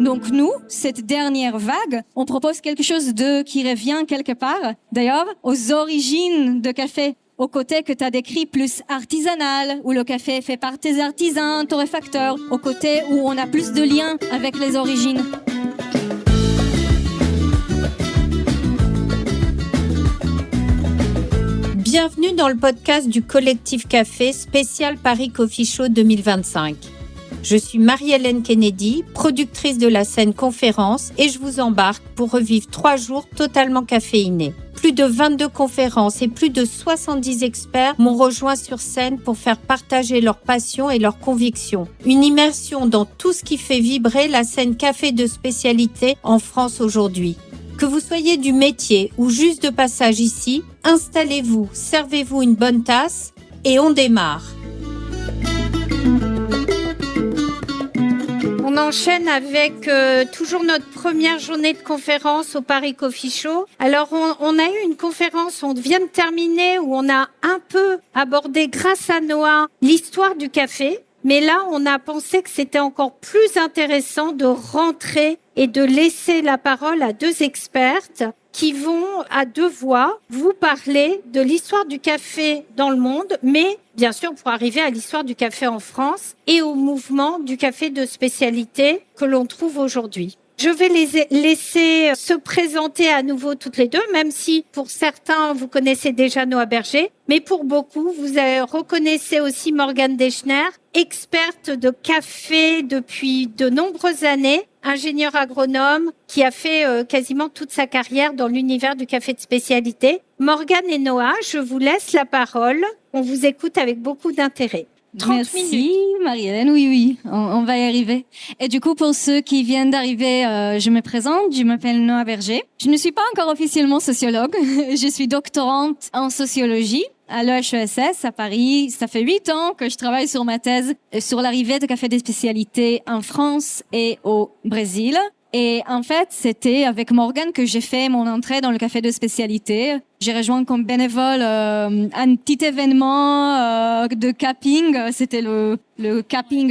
Donc nous, cette dernière vague, on propose quelque chose qui revient quelque part, d'ailleurs, aux origines de café, au côté que tu as décrit plus artisanal, où le café est fait par tes artisans, torréfacteurs, au côté où on a plus de liens avec les origines. Bienvenue dans le podcast du Collectif Café spécial Paris Coffee Show 2025. Je suis Marie-Hélène Kennedy, productrice de la scène conférence et je vous embarque pour revivre 3 jours totalement caféinés. Plus de 22 conférences et plus de 70 experts m'ont rejoint sur scène pour faire partager leur passion et leurs convictions. Une immersion dans tout ce qui fait vibrer la scène café de spécialité en France aujourd'hui. Que vous soyez du métier ou juste de passage ici, installez-vous, servez-vous une bonne tasse et on démarre. On enchaîne avec toujours notre première journée de conférence au Paris Coffee Show. Alors, on a eu une conférence, on vient de terminer, où on a un peu abordé, grâce à Noah, l'histoire du café. Mais là, on a pensé que c'était encore plus intéressant de rentrer et de laisser la parole à 2 expertes qui vont, à 2 voix, vous parler de l'histoire du café dans le monde, mais bien sûr pour arriver à l'histoire du café en France et au mouvement du café de spécialité que l'on trouve aujourd'hui. Je vais les laisser se présenter à nouveau toutes les 2, même si pour certains, vous connaissez déjà Noah Berger, mais pour beaucoup, vous reconnaissez aussi Morgane Deschner, experte de café depuis de nombreuses années, ingénieure agronome qui a fait quasiment toute sa carrière dans l'univers du café de spécialité. Morgane et Noah, je vous laisse la parole. On vous écoute avec beaucoup d'intérêt. 30 Merci minutes. Marie-Hélène, oui, on va y arriver. Et du coup, pour ceux qui viennent d'arriver, je me présente, je m'appelle Noah Berger. Je ne suis pas encore officiellement sociologue, je suis doctorante en sociologie à l'EHESS à Paris. Ça fait 8 ans que je travaille sur ma thèse sur l'arrivée de café des spécialités en France et au Brésil. Et en fait, c'était avec Morgane que j'ai fait mon entrée dans le café de spécialité. J'ai rejoint comme bénévole un petit événement de cupping. C'était le cupping,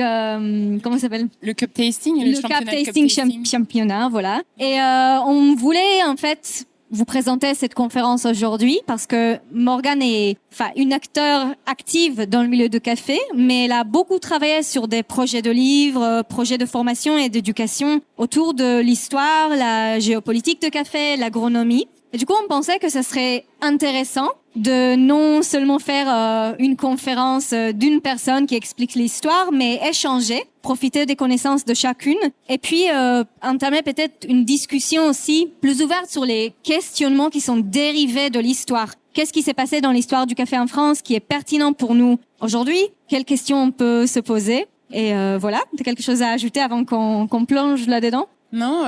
comment ça s'appelle? Le cup tasting, Le cup tasting championnat, voilà. Et on voulait en fait vous présenter cette conférence aujourd'hui parce que Morgane est une acteur active dans le milieu du café, mais elle a beaucoup travaillé sur des projets de livres, projets de formation et d'éducation autour de l'histoire, la géopolitique de café, l'agronomie. Et du coup, on pensait que ça serait intéressant de non seulement faire une conférence d'une personne qui explique l'histoire, mais échanger, profiter des connaissances de chacune, et puis entamer peut-être une discussion aussi plus ouverte sur les questionnements qui sont dérivés de l'histoire. Qu'est-ce qui s'est passé dans l'histoire du café en France qui est pertinent pour nous aujourd'hui? Quelles questions on peut se poser? Et voilà, t'as quelque chose à ajouter avant qu'on plonge là-dedans? Non,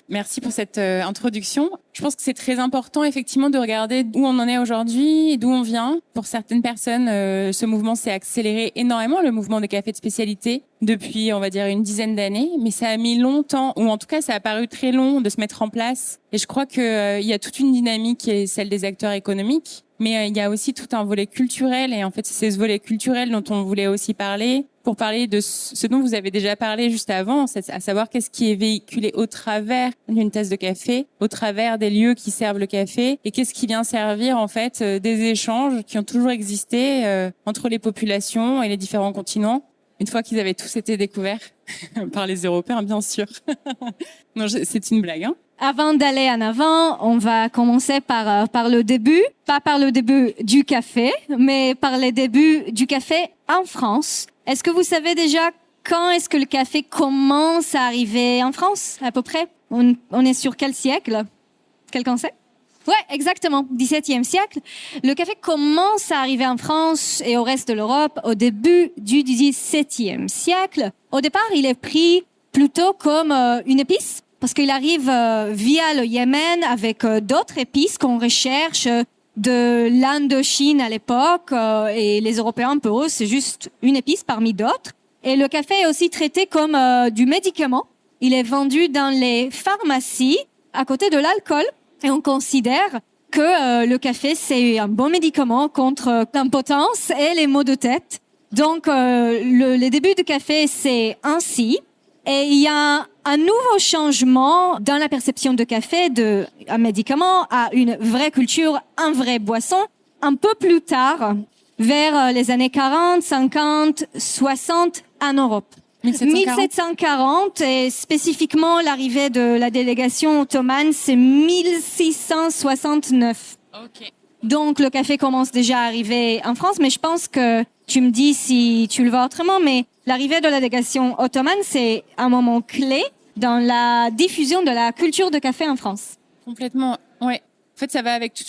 merci pour cette introduction. Je pense que c'est très important effectivement de regarder où on en est aujourd'hui et d'où on vient. Pour certaines personnes, ce mouvement s'est accéléré énormément, le mouvement des cafés de spécialité, depuis, on va dire, une dizaine d'années. Mais ça a mis longtemps, ou en tout cas, ça a paru très long de se mettre en place. Et je crois que il y a toute une dynamique qui est celle des acteurs économiques. Mais il y a aussi tout un volet culturel. Et en fait, c'est ce volet culturel dont on voulait aussi parler, pour parler de ce dont vous avez déjà parlé juste avant, à savoir qu'est-ce qui est véhiculé au travers d'une tasse de café, au travers des lieux qui servent le café, et qu'est-ce qui vient servir en fait des échanges qui ont toujours existé entre les populations et les différents continents, une fois qu'ils avaient tous été découverts par les Européens, bien sûr. Non, c'est une blague, hein. Avant d'aller en avant, on va commencer par le début, pas par le début du café, mais par les débuts du café en France. Est-ce que vous savez déjà quand est-ce que le café commence à arriver en France, à peu près? On est sur quel siècle? Quelqu'un sait? Ouais, exactement, 17e siècle. Le café commence à arriver en France et au reste de l'Europe au début du 17e siècle. Au départ, il est pris plutôt comme une épice, parce qu'il arrive via le Yémen avec d'autres épices qu'on recherche de l'Indochine à l'époque, et les Européens, pour eux, c'est juste une épice parmi d'autres. Et le café est aussi traité comme du médicament. Il est vendu dans les pharmacies à côté de l'alcool. Et on considère que le café, c'est un bon médicament contre l'impotence et les maux de tête. Donc, les débuts du café, c'est ainsi. Et il y a un nouveau changement dans la perception de café, un médicament à une vraie culture, un vrai boisson, un peu plus tard, vers les années 40, 50, 60 en Europe. 1740 et spécifiquement l'arrivée de la délégation ottomane, c'est 1669. Ok. Donc le café commence déjà à arriver en France, mais je pense que tu me dis si tu le vois autrement, mais l'arrivée de la délégation ottomane, c'est un moment clé dans la diffusion de la culture de café en France. Complètement, ouais. En fait, ça va avec toute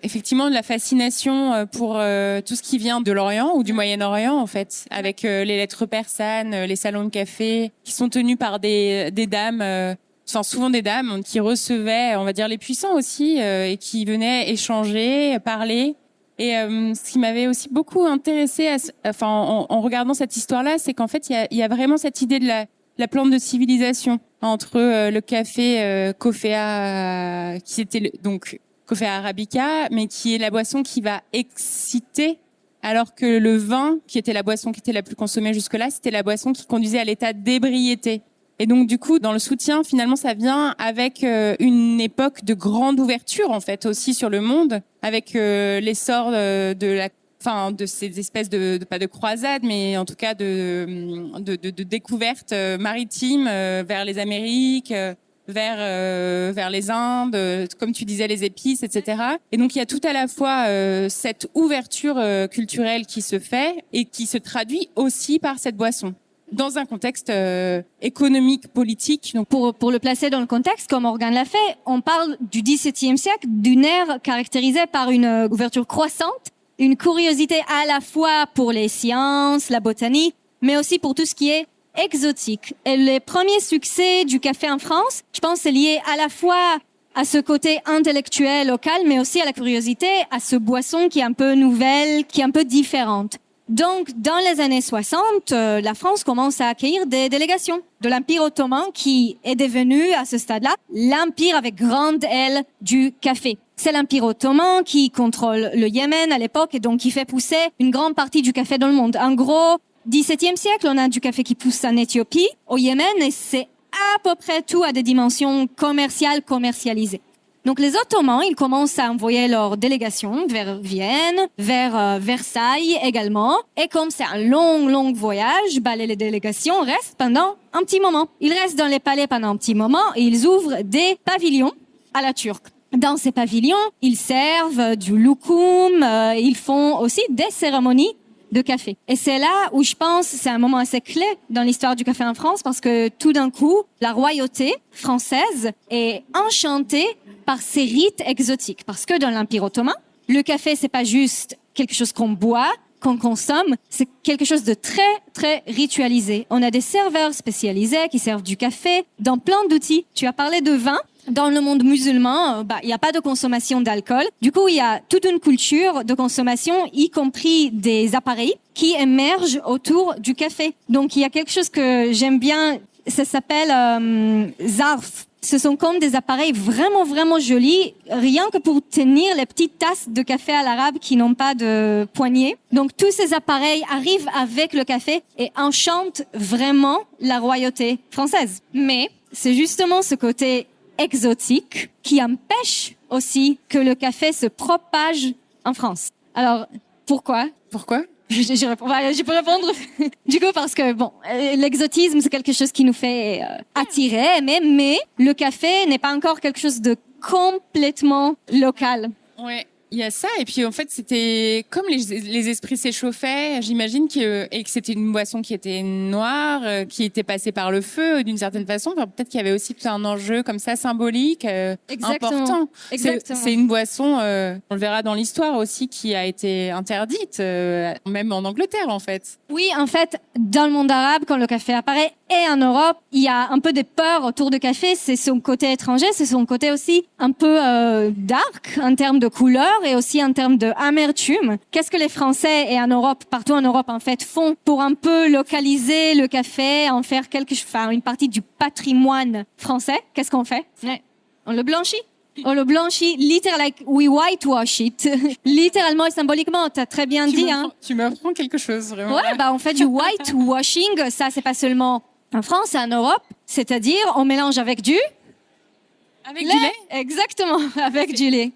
effectivement, de la fascination pour tout ce qui vient de l'Orient ou du Moyen-Orient, en fait, avec les lettres persanes, les salons de café, qui sont tenus par des dames, souvent des dames qui recevaient, on va dire, les puissants aussi, et qui venaient échanger, parler. Et ce qui m'avait aussi beaucoup intéressé, en regardant cette histoire-là, c'est qu'en fait, il y a vraiment cette idée de la plante de civilisation entre le café Coffea, qui était donc Coffea arabica, mais qui est la boisson qui va exciter, alors que le vin, qui était la boisson qui était la plus consommée jusque-là, c'était la boisson qui conduisait à l'état d'ébriété. Et donc du coup, dans le soutien, finalement, ça vient avec une époque de grande ouverture, en fait, aussi sur le monde, avec l'essor de ces espèces pas de croisades, mais en tout cas de découvertes maritimes vers les Amériques, vers les Indes, comme tu disais, les épices, etc. Et donc il y a tout à la fois cette ouverture culturelle qui se fait et qui se traduit aussi par cette boisson dans un contexte économique, politique. Donc pour le placer dans le contexte, comme Morgane l'a fait, on parle du XVIIe siècle, d'une ère caractérisée par une ouverture croissante, une curiosité à la fois pour les sciences, la botanique, mais aussi pour tout ce qui est exotique. Et les premiers succès du café en France, je pense, c'est lié à la fois à ce côté intellectuel local, mais aussi à la curiosité, à ce boisson qui est un peu nouvelle, qui est un peu différente. Donc, dans les années 60, la France commence à accueillir des délégations de l'Empire ottoman qui est devenu, à ce stade-là, l'empire avec grande L du café. C'est l'Empire ottoman qui contrôle le Yémen à l'époque et donc qui fait pousser une grande partie du café dans le monde. En gros, 17e siècle, on a du café qui pousse en Éthiopie, au Yémen, et c'est à peu près tout à des dimensions commercialisées. Donc les Ottomans, ils commencent à envoyer leurs délégations vers Vienne, vers Versailles également. Et comme c'est un long voyage, les délégations restent pendant un petit moment. Ils restent dans les palais pendant un petit moment et ils ouvrent des pavillons à la turque. Dans ces pavillons, ils servent du loukoum, ils font aussi des cérémonies de café. Et c'est là où je pense c'est un moment assez clé dans l'histoire du café en France parce que tout d'un coup, la royauté française est enchantée par ces rites exotiques. Parce que dans l'Empire ottoman, le café, c'est pas juste quelque chose qu'on boit, qu'on consomme, c'est quelque chose de très ritualisé. On a des serveurs spécialisés qui servent du café dans plein d'outils. Tu as parlé de vin. Dans le monde musulman, il n'y a pas de consommation d'alcool. Du coup, il y a toute une culture de consommation, y compris des appareils qui émergent autour du café. Donc, il y a quelque chose que j'aime bien, ça s'appelle zarf. Ce sont comme des appareils vraiment jolis, rien que pour tenir les petites tasses de café à l'arabe qui n'ont pas de poignée. Donc, tous ces appareils arrivent avec le café et enchantent vraiment la royauté française. Mais c'est justement ce côté exotique qui empêche aussi que le café se propage en France. Alors, pourquoi je peux répondre. Du coup, parce que l'exotisme, c'est quelque chose qui nous fait attirer, mais le café n'est pas encore quelque chose de complètement local. Ouais. Il y a ça, et puis en fait, c'était comme les esprits s'échauffaient, j'imagine et que c'était une boisson qui était noire, qui était passée par le feu d'une certaine façon. Enfin, peut-être qu'il y avait aussi tout un enjeu comme ça symbolique, important. C'est une boisson, on le verra dans l'histoire aussi, qui a été interdite, même en Angleterre en fait. Oui, en fait, dans le monde arabe, quand le café apparaît, et en Europe, il y a un peu de peur autour du café. C'est son côté étranger, c'est son côté aussi un peu dark en termes de couleur et aussi en termes d'amertume. Qu'est-ce que les Français et en Europe, partout en Europe en fait, font pour un peu localiser le café, en faire une partie du patrimoine français? Qu'est-ce qu'on fait? On le blanchit. On le blanchit, littéralement, we whitewash it. Littéralement et symboliquement, t'as très bien dit, hein. Tu m'apprends quelque chose, vraiment. Ouais, on fait du whitewashing. Ça, c'est pas seulement En France et en Europe, c'est-à-dire on mélange avec du Avec du lait? Exactement, avec du lait.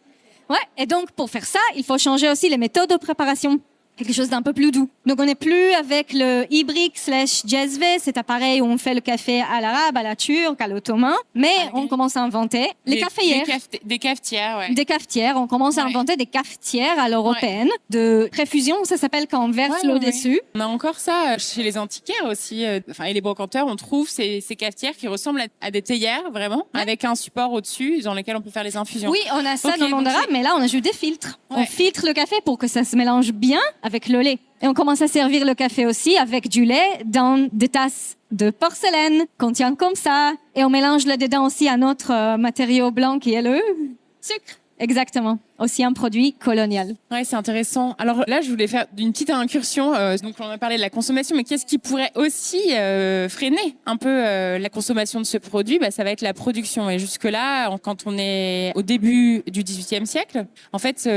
Ouais, et donc pour faire ça, il faut changer aussi les méthodes de préparation. Quelque chose d'un peu plus doux. Donc on n'est plus avec le Ibrick/GSV, cet appareil où on fait le café à l'arabe, à la turque, à l'ottoman, mais on commence à inventer les cafetières. Des cafetières, ouais. Des cafetières, on commence à inventer des cafetières à l'européenne, de préfusion, ça s'appelle quand on verse l'eau dessus. On a encore ça chez les antiquaires aussi, et les brocanteurs, on trouve ces cafetières qui ressemblent à des théières, vraiment, avec un support au-dessus dans lequel on peut faire les infusions. Oui, on a ça dans le monde arabe, mais là on ajoute des filtres. On filtre le café pour que ça se mélange bien avec le lait. Et on commence à servir le café aussi avec du lait dans des tasses de porcelaine qu'on tient comme ça. Et on mélange là-dedans aussi un autre matériau blanc qui est le sucre. Exactement. Aussi un produit colonial. Ouais, c'est intéressant. Alors là, je voulais faire une petite incursion. Donc, on a parlé de la consommation, mais qu'est-ce qui pourrait aussi freiner un peu la consommation de ce produit? Ça va être la production. Et jusque-là, quand on est au début du XVIIIe siècle, en fait,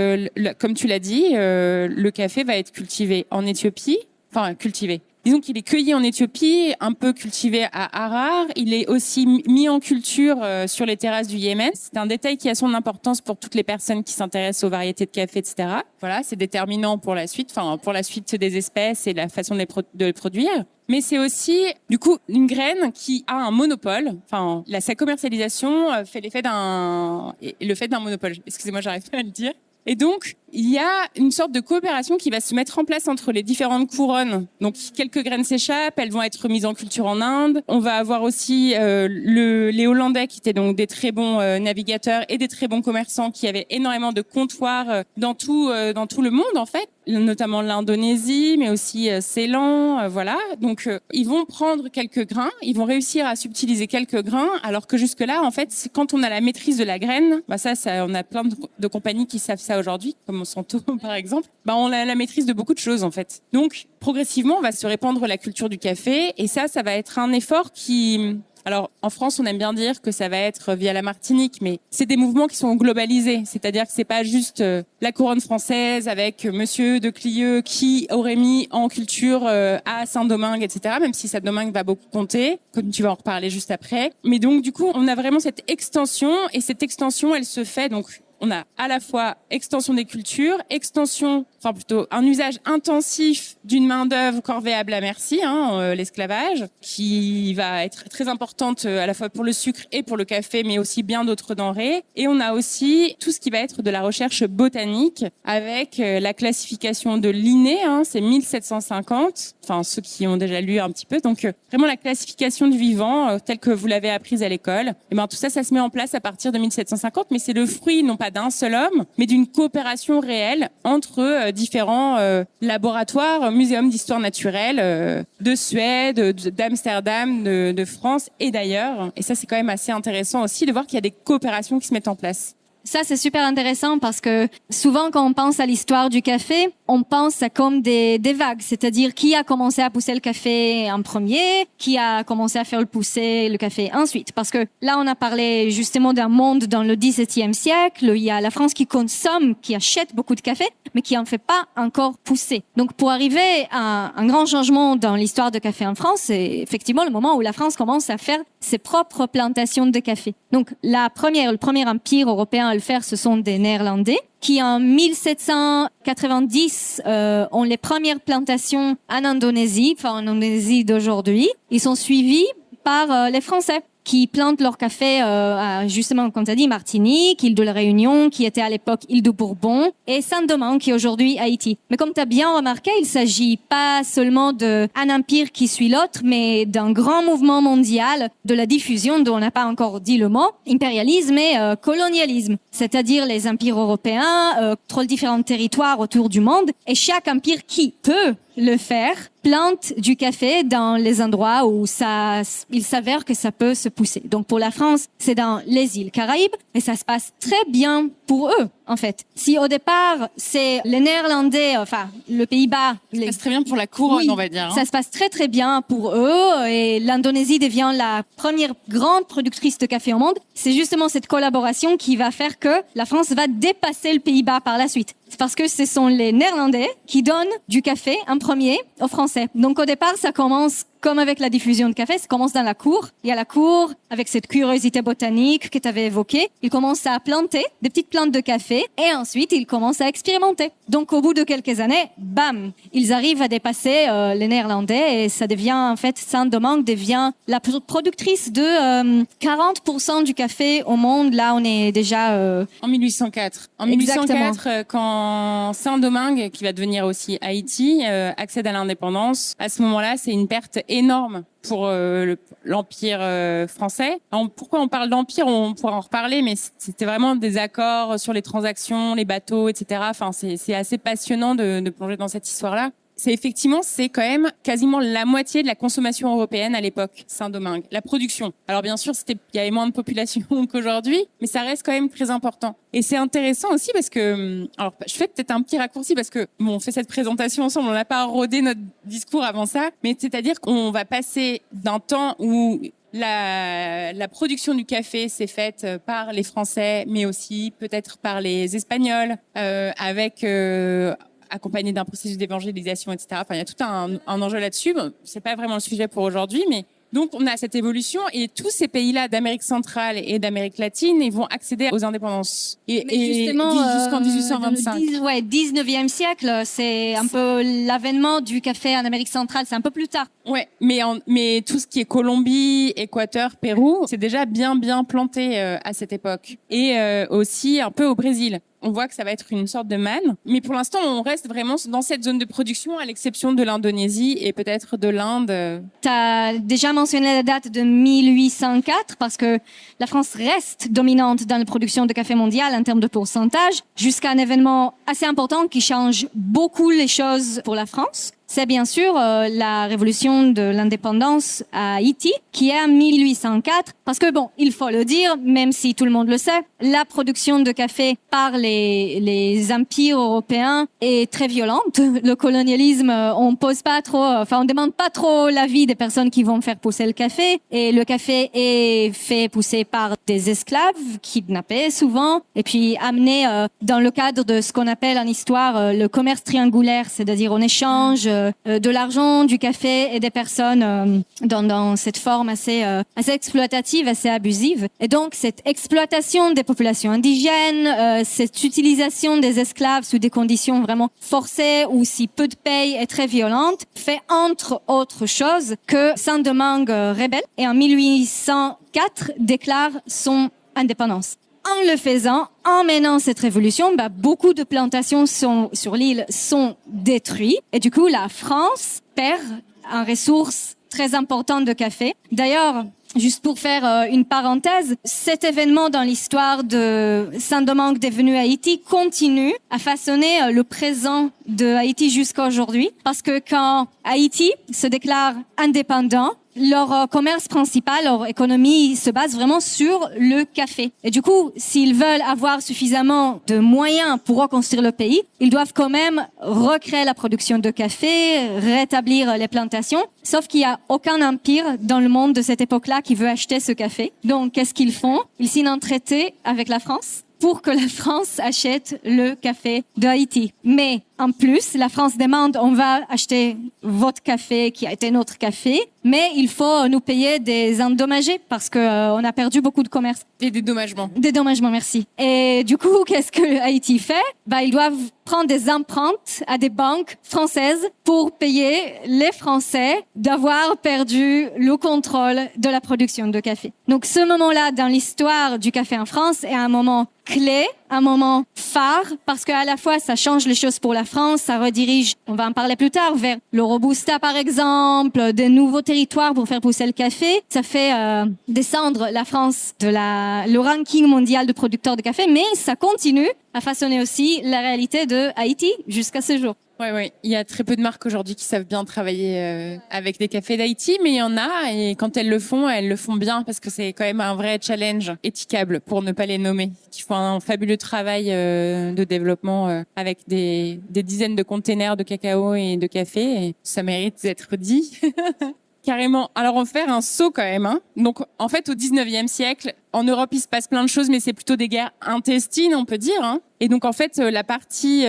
comme tu l'as dit, le café va être cultivé en Éthiopie. Enfin, cultivé. Disons qu'il est cueilli en Éthiopie, un peu cultivé à Harar. Il est aussi mis en culture sur les terrasses du Yémen. C'est un détail qui a son importance pour toutes les personnes qui s'intéressent aux variétés de café, etc. Voilà, c'est déterminant pour la suite, pour la suite des espèces et la façon de les produire. Mais c'est aussi, du coup, une graine qui a un monopole. Sa commercialisation fait le fait d'un monopole. Excusez-moi, j'arrive pas à le dire. Et donc, il y a une sorte de coopération qui va se mettre en place entre les différentes couronnes. Donc, quelques graines s'échappent, elles vont être mises en culture en Inde. On va avoir aussi les Hollandais qui étaient donc des très bons navigateurs et des très bons commerçants qui avaient énormément de comptoirs dans tout le monde, en fait, notamment l'Indonésie, mais aussi Ceylan, voilà. Donc, ils vont prendre quelques grains, ils vont réussir à subtiliser quelques grains, alors que jusque-là, en fait, quand on a la maîtrise de la graine, ça, on a plein de compagnies qui savent ça aujourd'hui, comme Monsanto par exemple, on a la maîtrise de beaucoup de choses en fait. Donc progressivement, on va se répandre la culture du café et ça va être un effort qui... Alors, en France, on aime bien dire que ça va être via la Martinique, mais c'est des mouvements qui sont globalisés. C'est-à-dire que c'est pas juste la couronne française avec Monsieur de Clieux qui aurait mis en culture à Saint-Domingue, etc., même si Saint-Domingue va beaucoup compter, comme tu vas en reparler juste après. Mais donc, du coup, on a vraiment cette extension et cette extension, elle se fait donc... On a à la fois extension des cultures, un usage intensif d'une main-d'œuvre corvéable à merci, l'esclavage, qui va être très importante à la fois pour le sucre et pour le café, mais aussi bien d'autres denrées. Et on a aussi tout ce qui va être de la recherche botanique avec la classification de Linné, c'est 1750, ceux qui ont déjà lu un petit peu. Donc vraiment la classification du vivant telle que vous l'avez apprise à l'école. Et tout ça, ça se met en place à partir de 1750, mais c'est le fruit non pas d'un seul homme, mais d'une coopération réelle entre différents laboratoires, muséums d'histoire naturelle de Suède, d'Amsterdam, de France et d'ailleurs. Et ça, c'est quand même assez intéressant aussi de voir qu'il y a des coopérations qui se mettent en place. Ça, c'est super intéressant parce que souvent, quand on pense à l'histoire du café, on pense à comme des vagues. C'est-à-dire, qui a commencé à pousser le café en premier, qui a commencé à faire pousser le café ensuite. Parce que là, on a parlé justement d'un monde dans le XVIIe siècle. Il y a la France qui consomme, qui achète beaucoup de café, mais qui en fait pas encore pousser. Donc, pour arriver à un grand changement dans l'histoire du café en France, c'est effectivement le moment où la France commence à faire ses propres plantations de café. Donc, le premier empire européen à le faire, ce sont des Néerlandais qui, en 1790, ont les premières plantations en Indonésie, en Indonésie d'aujourd'hui. Ils sont suivis par les Français qui plantent leur café justement, comme tu as dit, Martinique, île de la Réunion, qui était à l'époque île de Bourbon, et Saint-Domingue, qui est aujourd'hui Haïti. Mais comme tu as bien remarqué, il s'agit pas seulement d'un empire qui suit l'autre, mais d'un grand mouvement mondial de la diffusion, dont on n'a pas encore dit le mot, impérialisme et colonialisme. C'est-à-dire les empires européens contrôlent différents territoires autour du monde, et chaque empire qui peut le faire plante du café dans les endroits où il s'avère que ça peut se pousser. Donc pour la France, c'est dans les îles Caraïbes, et ça se passe très bien pour eux, en fait. Si au départ, c'est les Néerlandais, le Pays-Bas... Ça se passe très bien pour la couronne, on va dire. Ça se passe très très bien pour eux, et l'Indonésie devient la première grande productrice de café au monde. C'est justement cette collaboration qui va faire que la France va dépasser le Pays-Bas par la suite. C'est parce que ce sont les Néerlandais qui donnent du café en premier aux Français. Donc au départ, ça commence comme avec la diffusion de café, ça commence dans la cour. Et à la cour, avec cette curiosité botanique que tu avais évoquée, ils commencent à planter des petites plantes de café et ensuite ils commencent à expérimenter. Donc au bout de quelques années, bam, ils arrivent à dépasser les Néerlandais et ça devient, en fait, Saint-Domingue devient la productrice de 40% du café au monde. Là, on est déjà... En 1804. En Exactement. 1804, quand Saint-Domingue, qui va devenir aussi Haïti, accède à l'indépendance, à ce moment-là, c'est une perte énorme pour l'Empire français. Alors, pourquoi on parle d'empire? On pourra en reparler, mais c'était vraiment des accords sur les transactions, les bateaux, etc. Enfin, c'est assez passionnant de plonger dans cette histoire-là. C'est quand même quasiment la moitié de la consommation européenne à l'époque, Saint-Domingue. La production. Alors bien sûr, il y avait moins de population qu'aujourd'hui, mais ça reste quand même très important. Et c'est intéressant aussi parce que, alors je fais peut-être un petit raccourci parce que bon, on fait cette présentation ensemble, on n'a pas rodé notre discours avant ça, mais c'est-à-dire qu'on va passer d'un temps où la production du café s'est faite par les Français, mais aussi peut-être par les Espagnols, avec accompagné d'un processus d'évangélisation, etc. Enfin, il y a tout un enjeu là-dessus. Bon, c'est pas vraiment le sujet pour aujourd'hui, mais donc on a cette évolution et tous ces pays-là d'Amérique centrale et d'Amérique latine, ils vont accéder aux indépendances. Et justement, jusqu'en 1825. 19e siècle, c'est un peu l'avènement du café en Amérique centrale, c'est un peu plus tard. Ouais, mais tout ce qui est Colombie, Équateur, Pérou, c'est déjà bien planté à cette époque. Et aussi un peu au Brésil. On voit que ça va être une sorte de manne. Mais pour l'instant, on reste vraiment dans cette zone de production, à l'exception de l'Indonésie et peut-être de l'Inde. Tu as déjà mentionné la date de 1804 parce que la France reste dominante dans la production de café mondial en termes de pourcentage, jusqu'à un événement assez important qui change beaucoup les choses pour la France. C'est bien sûr la révolution de l'indépendance à Haïti, qui est en 1804. Parce que bon, il faut le dire, même si tout le monde le sait, la production de café par les empires européens est très violente. Le colonialisme, on demande pas trop l'avis des personnes qui vont faire pousser le café. Et le café est fait pousser par des esclaves, kidnappés souvent, et puis amenés dans le cadre de ce qu'on appelle en histoire le commerce triangulaire, c'est-à-dire on échange de l'argent, du café et des personnes dans cette forme assez exploitative, assez abusive. Et donc cette exploitation des populations indigènes, cette utilisation des esclaves sous des conditions vraiment forcées ou si peu de paye est très violente, fait entre autres choses que Saint-Domingue rebelle et en 1804 déclare son indépendance. En le faisant, en menant cette révolution, beaucoup de plantations sur l'île sont détruites. Et du coup, la France perd une ressource très importante de café. D'ailleurs, juste pour faire une parenthèse, cet événement dans l'histoire de Saint-Domingue devenu Haïti continue à façonner le présent de Haïti jusqu'à aujourd'hui. Parce que quand Haïti se déclare indépendant, leur commerce principal, leur économie se base vraiment sur le café. Et du coup, s'ils veulent avoir suffisamment de moyens pour reconstruire le pays, ils doivent quand même recréer la production de café, rétablir les plantations. Sauf qu'il n'y a aucun empire dans le monde de cette époque-là qui veut acheter ce café. Donc, qu'est-ce qu'ils font? Ils signent un traité avec la France pour que la France achète le café de Haïti. Mais en plus, la France demande, on va acheter votre café qui a été notre café, mais il faut nous payer des endommagés parce que on a perdu beaucoup de commerce. Des dédommagements. Dédommagements, merci. Et du coup, qu'est-ce que Haïti fait? Ils doivent prendre des emprunts à des banques françaises pour payer les Français d'avoir perdu le contrôle de la production de café. Donc, ce moment-là dans l'histoire du café en France est un moment clé, un moment phare, parce qu'à la fois, ça change les choses pour la France, ça redirige, on va en parler plus tard, vers le Robusta, par exemple, des nouveaux territoires pour faire pousser le café. Ça fait descendre la France de le ranking mondial de producteurs de café, mais ça continue à façonner aussi la réalité de Haïti jusqu'à ce jour. Ouais. Il y a très peu de marques aujourd'hui qui savent bien travailler avec des cafés d'Haïti, mais il y en a, et quand elles le font bien, parce que c'est quand même un vrai challenge éthiquable, pour ne pas les nommer, qui font un fabuleux travail de développement avec des dizaines de containers de cacao et de café, et ça mérite d'être dit. Carrément. Alors, on va faire un saut quand même. Hein. Donc, en fait, au 19e siècle, en Europe, il se passe plein de choses, mais c'est plutôt des guerres intestines, on peut dire. Hein. Et donc, en fait, la partie...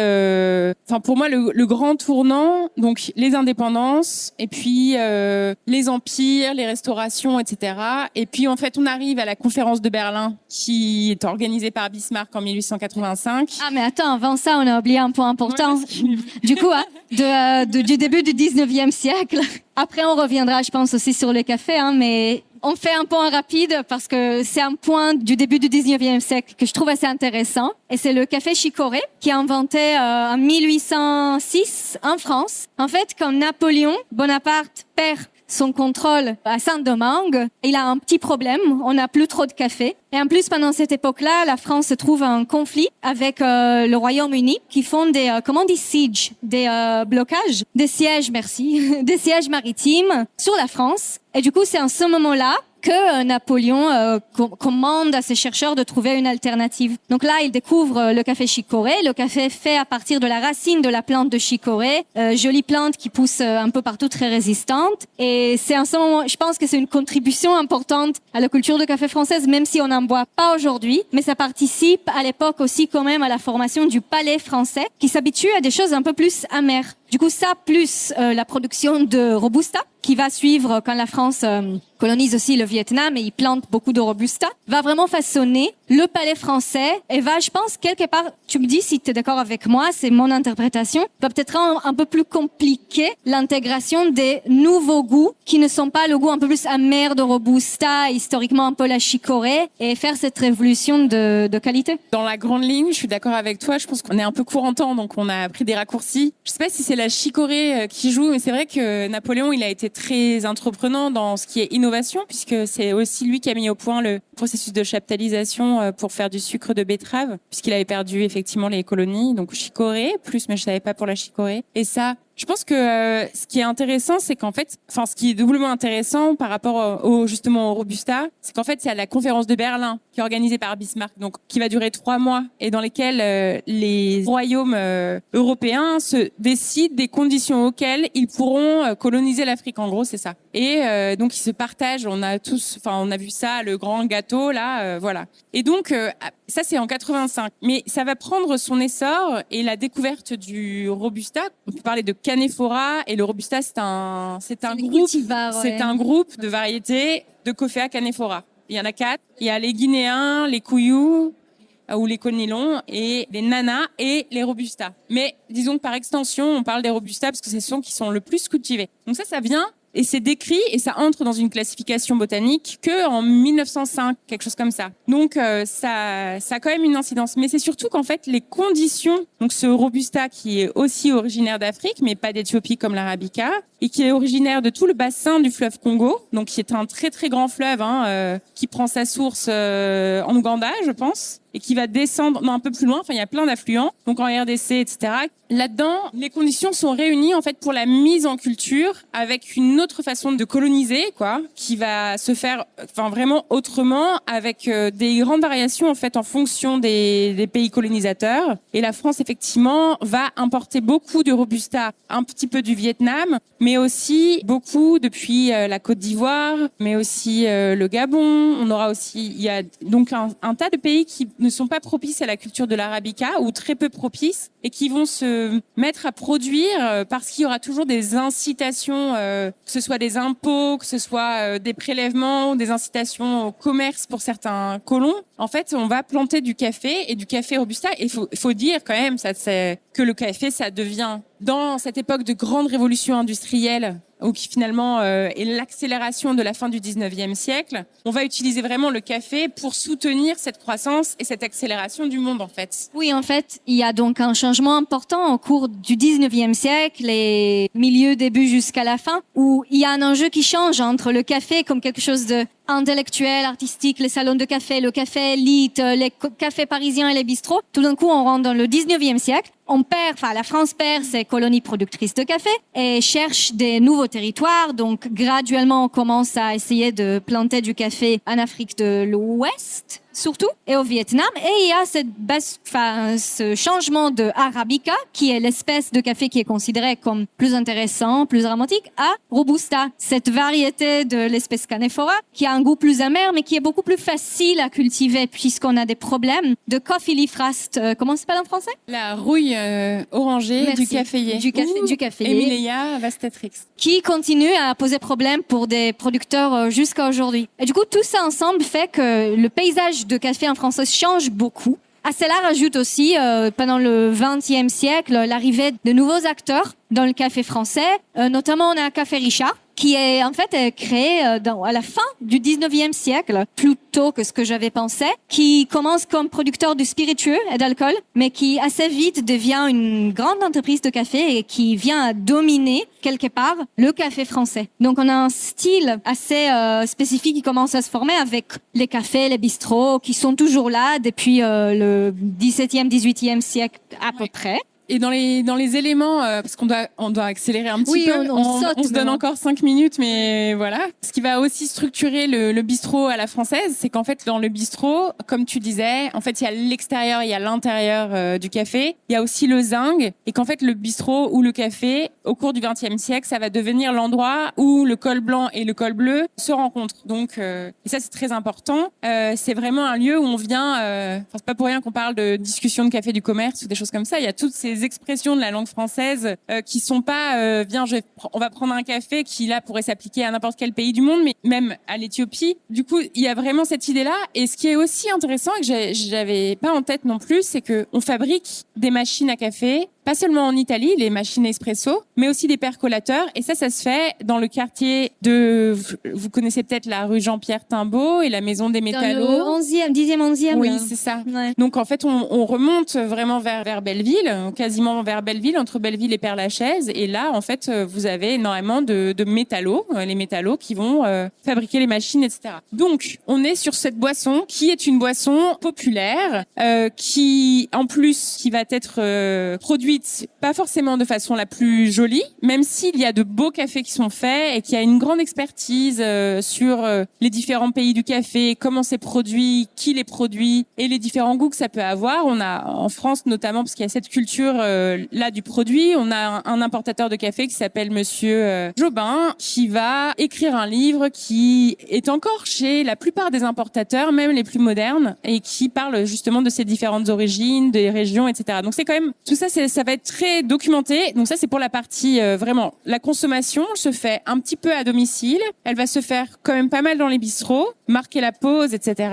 pour moi, le grand tournant, donc les indépendances, et puis les empires, les restaurations, etc. Et puis, en fait, on arrive à la conférence de Berlin, qui est organisée par Bismarck en 1885. Ah, mais attends, avant ça, on a oublié un point important. Ouais, Du coup, du début du 19e siècle. Après, on reviendra, je pense, aussi sur le café, hein, mais on fait un point rapide parce que c'est un point du début du 19e siècle que je trouve assez intéressant. Et c'est le café chicorée qui est inventé en 1806 en France. En fait, quand Napoléon Bonaparte perd son contrôle à Saint-Domingue, il a un petit problème, on n'a plus trop de café. Et en plus, pendant cette époque-là, la France se trouve en conflit avec le Royaume-Uni qui font des, comment on dit, siege, des blocages, des sièges, merci, des sièges maritimes sur la France. Et du coup, c'est en ce moment-là que Napoléon commande à ses chercheurs de trouver une alternative. Donc là, il découvre le café chicorée. Le café fait à partir de la racine de la plante de chicorée, jolie plante qui pousse un peu partout, très résistante. Et c'est en ce moment, je pense que c'est une contribution importante à la culture de café française, même si on n'en boit pas aujourd'hui. Mais ça participe à l'époque aussi quand même à la formation du palais français, qui s'habitue à des choses un peu plus amères. Du coup, ça, plus la production de Robusta, qui va suivre quand la France colonise aussi le Vietnam et il plante beaucoup de Robusta, va vraiment façonner le palais français et va, je pense, quelque part, tu me dis si tu es d'accord avec moi, c'est mon interprétation, va peut-être rendre un peu plus compliqué l'intégration des nouveaux goûts qui ne sont pas le goût un peu plus amer de Robusta, historiquement un peu la chicorée, et faire cette révolution de qualité. Dans la grande ligne, je suis d'accord avec toi. Je pense qu'on est un peu court en temps, donc on a pris des raccourcis. Je sais pas si c'est la chicorée qui joue, mais c'est vrai que Napoléon, il a été très entreprenant dans ce qui est innovation, puisque c'est aussi lui qui a mis au point le processus de chaptalisation pour faire du sucre de betterave, puisqu'il avait perdu effectivement les colonies. Donc chicorée, plus, mais je savais pas pour la chicorée. Et ça, je pense que ce qui est intéressant, c'est qu'en fait, ce qui est doublement intéressant par rapport justement au Robusta, c'est qu'en fait, c'est à la conférence de Berlin qui est organisée par Bismarck, donc qui va durer 3 mois et dans lesquels les royaumes européens se décident des conditions auxquelles ils pourront coloniser l'Afrique. En gros, c'est ça. Et donc ils se partagent. On a vu ça, le grand gâteau là, voilà. Et donc ça c'est en 85, mais ça va prendre son essor et la découverte du Robusta. On peut parler de Canephora et le Robusta c'est un groupe, c'est un groupe de variétés de Coffea Canephora. Il y en a 4. Il y a les Guinéens, les Kouyou ou les Conilons et les Nanas et les Robusta. Mais disons que par extension, on parle des Robusta parce que c'est ceux qui sont le plus cultivés. Donc ça vient et c'est décrit et ça entre dans une classification botanique que en 1905, quelque chose comme ça. Donc ça a quand même une incidence. Mais c'est surtout qu'en fait les conditions, donc ce Robusta qui est aussi originaire d'Afrique, mais pas d'Éthiopie comme l'Arabica, et qui est originaire de tout le bassin du fleuve Congo, donc qui est un très très grand fleuve qui prend sa source en Ouganda, je pense, et qui va descendre un peu plus loin. Enfin, il y a plein d'affluents, donc en RDC, etc. Là-dedans, les conditions sont réunies en fait pour la mise en culture avec une autre façon de coloniser, quoi, qui va se faire, vraiment autrement, avec des grandes variations en fait en fonction des pays colonisateurs. Et la France, effectivement, va importer beaucoup de Robusta, un petit peu du Vietnam, mais aussi beaucoup depuis la Côte d'Ivoire, mais aussi le Gabon. On aura aussi, il y a donc un tas de pays qui ne sont pas propices à la culture de l'Arabica ou très peu propices et qui vont se mettre à produire parce qu'il y aura toujours des incitations, que ce soit des impôts, que ce soit des prélèvements, des incitations au commerce pour certains colons. En fait, on va planter du café et du café Robusta. Et il faut dire quand même que le café, ça devient, dans cette époque de grande révolution industrielle, ou qui finalement est l'accélération de la fin du 19e siècle, on va utiliser vraiment le café pour soutenir cette croissance et cette accélération du monde en fait. Oui, en fait, il y a donc un changement important au cours du 19e siècle et milieu, début jusqu'à la fin, où il y a un enjeu qui change entre le café comme quelque chose de intellectuel, artistique, les salons de café, le café elite, les cafés parisiens et les bistrots. Tout d'un coup, on rentre dans le 19e siècle. La France perd ses colonies productrices de café et cherche des nouveaux territoires. Donc, graduellement, on commence à essayer de planter du café en Afrique de l'Ouest. surtout, et au Vietnam. Et il y a ce changement de Arabica, qui est l'espèce de café qui est considéré comme plus intéressant, plus aromatique, à Robusta, cette variété de l'espèce Canephora, qui a un goût plus amer, mais qui est beaucoup plus facile à cultiver, puisqu'on a des problèmes de coffee leaf rust. Comment ça s'appelle en français? La rouille orangée Merci. du caféier. Du caféier. Emilia vastatrix. Qui continue à poser problème pour des producteurs jusqu'à aujourd'hui. Et du coup, tout ça ensemble fait que le paysage de café en France change beaucoup. À cela rajoute aussi, pendant le XXe siècle, l'arrivée de nouveaux acteurs dans le café français. Notamment, on a Café Richard, qui est en fait créé à la fin du 19e siècle, plus tôt que ce que j'avais pensé, qui commence comme producteur de spiritueux et d'alcool, mais qui assez vite devient une grande entreprise de café et qui vient à dominer quelque part le café français. Donc on a un style assez spécifique qui commence à se former avec les cafés, les bistrots, qui sont toujours là depuis le 17e, 18e siècle à peu près. Et dans les éléments, parce qu'on doit accélérer un petit peu, on saute, on se donne vraiment. encore 5 minutes, mais voilà. Ce qui va aussi structurer le bistrot à la française, c'est qu'en fait, dans le bistrot, comme tu disais, en fait, il y a l'extérieur, il y a l'intérieur du café. Il y a aussi le zinc, et qu'en fait, le bistrot ou le café, au cours du XXe siècle, ça va devenir l'endroit où le col blanc et le col bleu se rencontrent. Donc, et ça, c'est très important. C'est vraiment un lieu où on vient. C'est pas pour rien qu'on parle de discussion de café du commerce ou des choses comme ça. Il y a toutes ces expressions de la langue française qui sont pas on va prendre un café qui là pourrait s'appliquer à n'importe quel pays du monde, mais même à l'Éthiopie. Du coup, il y a vraiment cette idée-là. Et ce qui est aussi intéressant et que j'avais pas en tête non plus, c'est que on fabrique des machines à café, pas seulement en Italie, les machines espresso, mais aussi des percolateurs. Et ça se fait dans le quartier vous connaissez peut-être la rue Jean-Pierre Timbaud et la maison des métallos. Dans le 10e, 11e. Oui, là. c'est ça. Ouais. Donc en fait, on remonte vraiment vers Belleville, quasiment vers Belleville, entre Belleville et Père-Lachaise. Et là, en fait, vous avez énormément de métallos, les métallos qui vont fabriquer les machines, etc. Donc, on est sur cette boisson qui est une boisson populaire, qui en plus qui va être produite pas forcément de façon la plus jolie, même s'il y a de beaux cafés qui sont faits et qu'il y a une grande expertise sur les différents pays du café, comment c'est produit, qui les produit et les différents goûts que ça peut avoir. On a en France notamment, parce qu'il y a cette culture là du produit, on a un importateur de café qui s'appelle Monsieur Jobin, qui va écrire un livre qui est encore chez la plupart des importateurs, même les plus modernes, et qui parle justement de ces différentes origines, des régions, etc. Donc c'est quand même tout ça, ça va être très documenté. Donc ça, c'est pour la partie vraiment la consommation se fait un petit peu à domicile. Elle va se faire quand même pas mal dans les bistrots, marquer la pause, etc.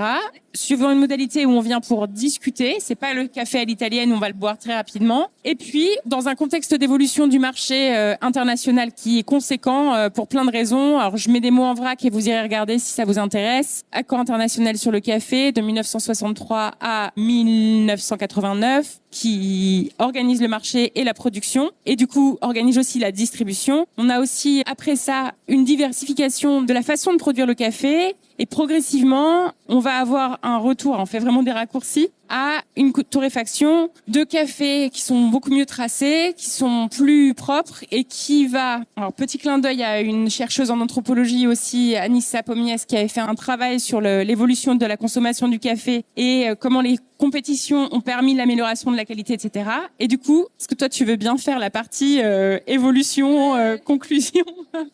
Suivant une modalité où on vient pour discuter, c'est pas le café à l'italienne où on va le boire très rapidement. Et puis, dans un contexte d'évolution du marché international qui est conséquent pour plein de raisons. Alors, je mets des mots en vrac et vous irez regarder si ça vous intéresse. Accord international sur le café de 1963 à 1989 qui organise le marché et la production et du coup organise aussi la distribution. On a aussi après ça une diversification de la façon de produire le café et progressivement on va avoir un retour, on fait vraiment des raccourcis à une torréfaction de cafés qui sont beaucoup mieux tracés, qui sont plus propres et qui va... Alors, petit clin d'œil à une chercheuse en anthropologie aussi, Anissa Pomies, qui avait fait un travail sur l'évolution de la consommation du café et comment les compétitions ont permis l'amélioration de la qualité, etc. Et du coup, est-ce que toi, tu veux bien faire la partie évolution, conclusion?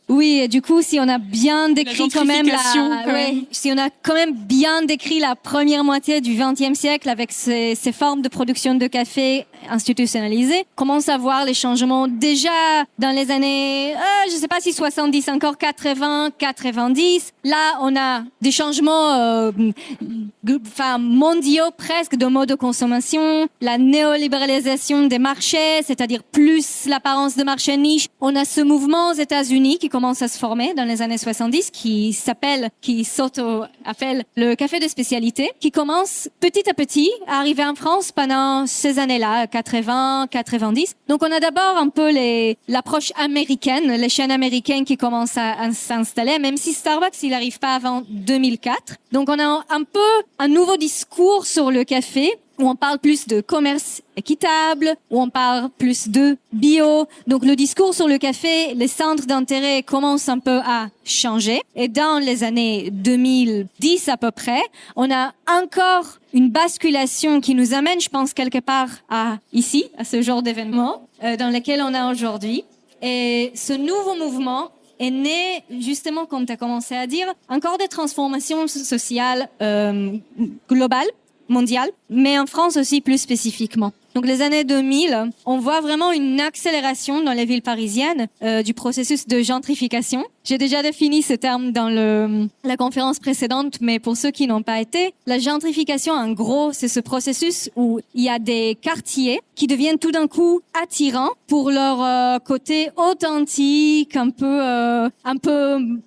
Oui, et du coup, si on a bien décrit quand même gentrification, si on a quand même bien décrit la première moitié du XXe siècle avec ces formes de production de café institutionnalisées, commence à voir les changements déjà dans les années, je sais pas si 70, encore 80, 90. Là, on a des changements, mondiaux presque de mode de consommation, la néolibéralisation des marchés, c'est-à-dire plus l'apparence de marché niche. On a ce mouvement aux États-Unis qui commence à se former dans les années 70 qui s'auto-appelle le café de spécialité, qui commence petit à petit à arriver en France pendant ces années-là, 80, 90. Donc on a d'abord un peu l'approche américaine, les chaînes américaines qui commencent à s'installer, même si Starbucks, il n'arrive pas avant 2004. Donc on a un peu un nouveau discours sur le café où on parle plus de commerce équitable, où on parle plus de bio. Donc le discours sur le café, les centres d'intérêt commencent un peu à changer. Et dans les années 2010 à peu près, on a encore une basculation qui nous amène, je pense, quelque part à ici, à ce genre d'événement dans lequel on est aujourd'hui. Et ce nouveau mouvement est né, justement, comme tu as commencé à dire, encore des transformations sociales globales, mondiales, mais en France aussi plus spécifiquement. Donc les années 2000, on voit vraiment une accélération dans les villes parisiennes du processus de gentrification. J'ai déjà défini ce terme dans la conférence précédente, mais pour ceux qui n'ont pas été, la gentrification, en gros, c'est ce processus où il y a des quartiers qui deviennent tout d'un coup attirants pour leur côté authentique, un peu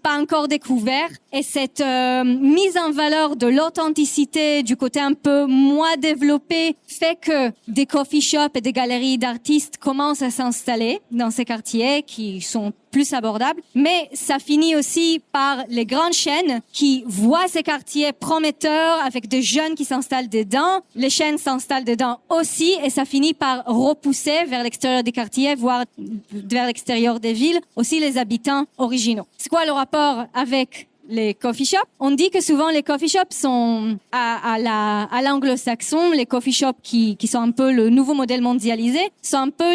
pas encore découvert. Et cette mise en valeur de l'authenticité, du côté un peu moins développé, fait que des coffee shops et des galeries d'artistes commencent à s'installer dans ces quartiers qui sont plus abordables. Mais ça finit aussi par les grandes chaînes qui voient ces quartiers prometteurs avec des jeunes qui s'installent dedans. Les chaînes s'installent dedans aussi et ça finit par repousser vers l'extérieur des quartiers, voire vers l'extérieur des villes, aussi les habitants originaux. C'est quoi le rapport avec les coffee shops? On dit que souvent les coffee shops sont à l'anglo-saxon, les coffee shops qui sont un peu le nouveau modèle mondialisé, sont un peu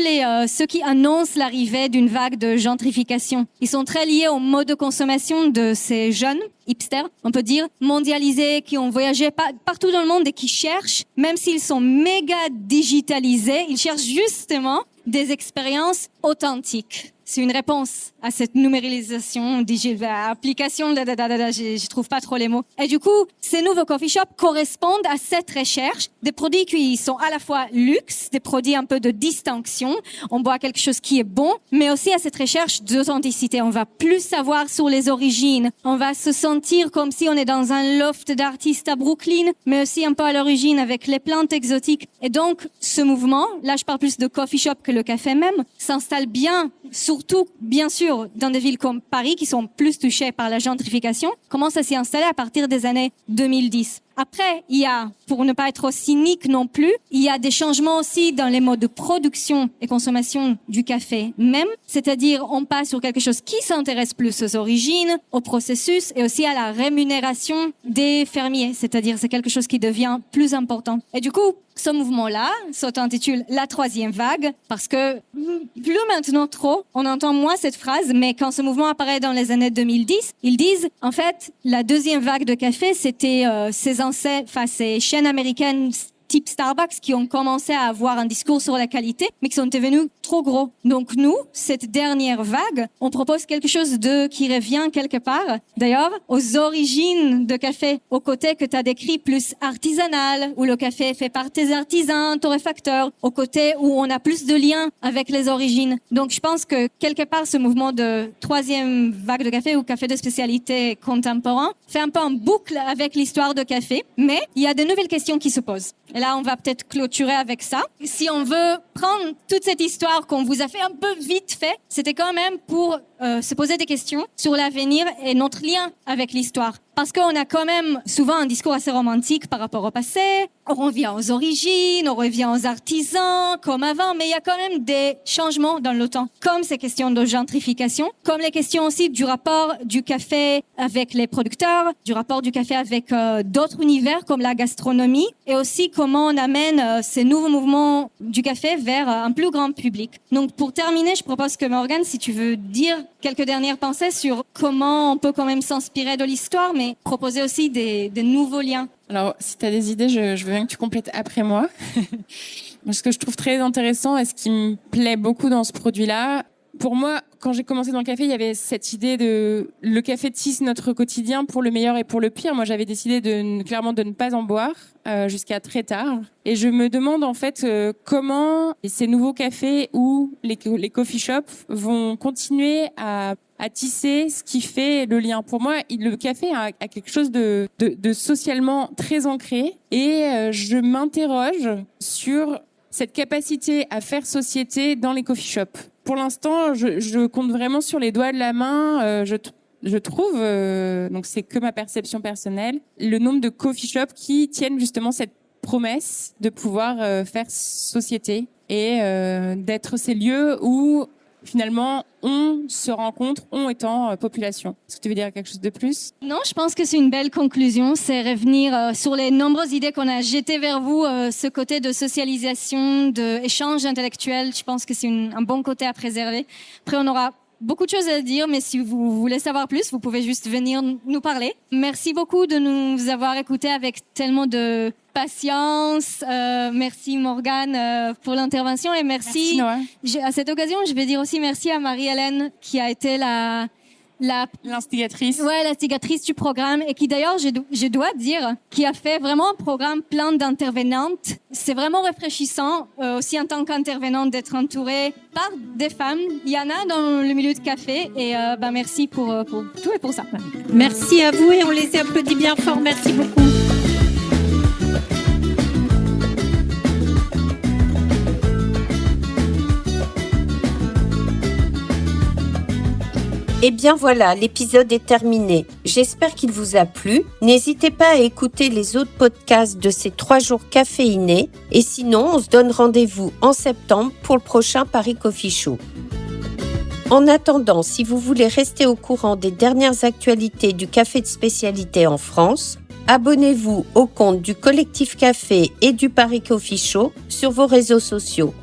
ceux qui annoncent l'arrivée d'une vague de gentrification. Ils sont très liés au mode de consommation de ces jeunes hipsters, on peut dire, mondialisés, qui ont voyagé partout dans le monde et qui cherchent, même s'ils sont méga digitalisés, ils cherchent justement des expériences authentiques. C'est une réponse à cette numérilisation, application, je trouve pas trop les mots. Et du coup, ces nouveaux coffee shops correspondent à cette recherche des produits qui sont à la fois luxe, des produits un peu de distinction. On boit quelque chose qui est bon, mais aussi à cette recherche d'authenticité. On va plus savoir sur les origines. On va se sentir comme si on est dans un loft d'artistes à Brooklyn, mais aussi un peu à l'origine avec les plantes exotiques. Et donc, ce mouvement, là je parle plus de coffee shop que le café même, s'installe bien, surtout, bien sûr, dans des villes comme Paris, qui sont plus touchées par la gentrification, commence à s'y installer à partir des années 2010. Après, il y a, pour ne pas être cynique non plus, il y a des changements aussi dans les modes de production et consommation du café même. C'est-à-dire, on passe sur quelque chose qui s'intéresse plus aux origines, au processus et aussi à la rémunération des fermiers. C'est-à-dire, c'est quelque chose qui devient plus important. Et du coup, ce mouvement-là s'auto-intitule la troisième vague parce que plus maintenant trop, on entend moins cette phrase, mais quand ce mouvement apparaît dans les années 2010, ils disent, en fait, la deuxième vague de café, c'était ces chaînes américaines type Starbucks qui ont commencé à avoir un discours sur la qualité, mais qui sont devenus trop gros. Donc nous, cette dernière vague, on propose quelque chose qui revient quelque part, d'ailleurs, aux origines de café, au côté que tu as décrit plus artisanal, où le café est fait par tes artisans, torréfacteurs, au côté où on a plus de liens avec les origines. Donc je pense que quelque part, ce mouvement de troisième vague de café ou café de spécialité contemporain fait un peu en boucle avec l'histoire de café, mais il y a de nouvelles questions qui se posent. Et là, on va peut-être clôturer avec ça. Si on veut prendre toute cette histoire qu'on vous a fait un peu vite fait, c'était quand même pour se poser des questions sur l'avenir et notre lien avec l'histoire. Parce qu'on a quand même souvent un discours assez romantique par rapport au passé. On revient aux origines, on revient aux artisans, comme avant, mais il y a quand même des changements dans le temps. Comme ces questions de gentrification, comme les questions aussi du rapport du café avec les producteurs, du rapport du café avec d'autres univers comme la gastronomie, et aussi comment on amène ces nouveaux mouvements du café vers un plus grand public. Donc pour terminer, je propose que Morgane, si tu veux dire quelques dernières pensées sur comment on peut quand même s'inspirer de l'histoire, mais proposer aussi des nouveaux liens. Alors, si tu as des idées, je veux bien que tu complètes après moi. Ce que je trouve très intéressant et ce qui me plaît beaucoup dans ce produit-là, pour moi, quand j'ai commencé dans le café, il y avait cette idée de le café tisse notre quotidien pour le meilleur et pour le pire. Moi, j'avais décidé clairement de ne pas en boire jusqu'à très tard. Et je me demande en fait comment ces nouveaux cafés ou les coffee shops vont continuer à tisser ce qui fait le lien. Pour moi, le café a quelque chose de socialement très ancré et je m'interroge sur cette capacité à faire société dans les coffee shops. Pour l'instant, je compte vraiment sur les doigts de la main. Je trouve, donc c'est que ma perception personnelle, le nombre de coffee shops qui tiennent justement cette promesse de pouvoir faire société et d'être ces lieux où finalement on se rencontre, on étant population. Est-ce que tu veux dire quelque chose de plus? Non, je pense que c'est une belle conclusion. C'est revenir sur les nombreuses idées qu'on a jetées vers vous, ce côté de socialisation, d'échange intellectuel. Je pense que c'est un bon côté à préserver. Après, on aura beaucoup de choses à dire, mais si vous voulez savoir plus, vous pouvez juste venir nous parler. Merci beaucoup de nous avoir écoutés avec tellement de patience. Merci Morgane pour l'intervention et merci Noah. À cette occasion, je vais dire aussi merci à Marie-Hélène qui a été l'instigatrice. Ouais, l'instigatrice du programme et qui d'ailleurs, je dois dire, qui a fait vraiment un programme plein d'intervenantes. C'est vraiment rafraîchissant aussi en tant qu'intervenante d'être entourée par des femmes. Il y en a dans le milieu de café et merci pour tout et pour ça. Merci à vous et on les applaudit bien fort. Merci beaucoup. Eh bien voilà, l'épisode est terminé. J'espère qu'il vous a plu. N'hésitez pas à écouter les autres podcasts de ces 3 jours caféinés. Et sinon, on se donne rendez-vous en septembre pour le prochain Paris Coffee Show. En attendant, si vous voulez rester au courant des dernières actualités du café de spécialité en France, abonnez-vous au compte du Collectif Café et du Paris Coffee Show sur vos réseaux sociaux.